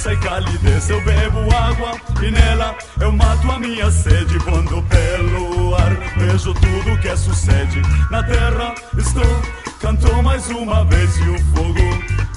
força e calidez. Eu bebo água e nela eu mato a minha sede. Quando pelo ar vejo tudo que sucede na terra, estou, canto mais uma vez e o fogo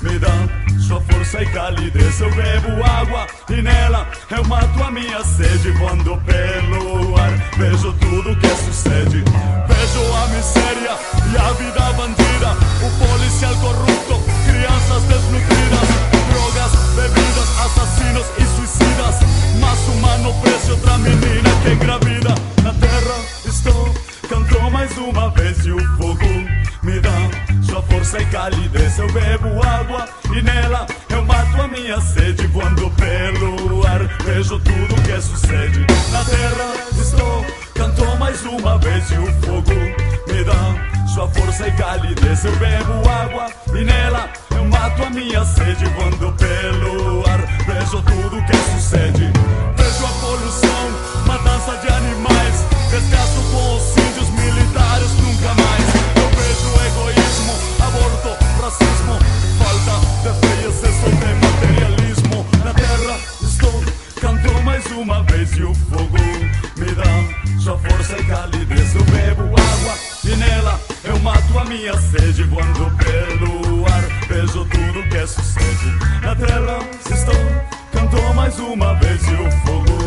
me dá sua força e calidez. Eu bebo água e nela eu mato a minha sede. Quando pelo ar vejo tudo que sucede, vejo a miséria e a vida bandida, o policial corrupto, crianças desnutridas, drogas, bebidas, assassinos e suicidas. Mas humano preço outra menina que engravida. Na terra estou, canto mais uma vez e o fogo me dá sua força e calidez. Eu bebo água e nela eu mato a minha sede. Quando pelo ar vejo tudo que sucede na terra estou, canto mais uma vez e o fogo me dá sua força e calidez. Eu bebo água e nela eu mato a minha sede. Quando pelo ar vejo tudo que sucede, vejo a poluição, matança de animais, descaso com os índios, militares nunca mais. Eu vejo egoísmo, aborto, racismo, falta de fé e excesso de materialismo. Na terra estou, canto mais uma vez e o fogo me dá sua força e calidez. Eu bebo água e nela eu mato a minha sede. Quando pelo ar vejo tudo que sucede na terra estou, canto mais uma vez e o fogo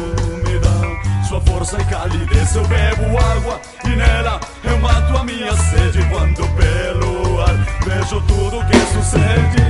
me dá sua força e calidez. Eu bebo água e nela eu mato a minha sede. Quando pelo ar vejo tudo que sucede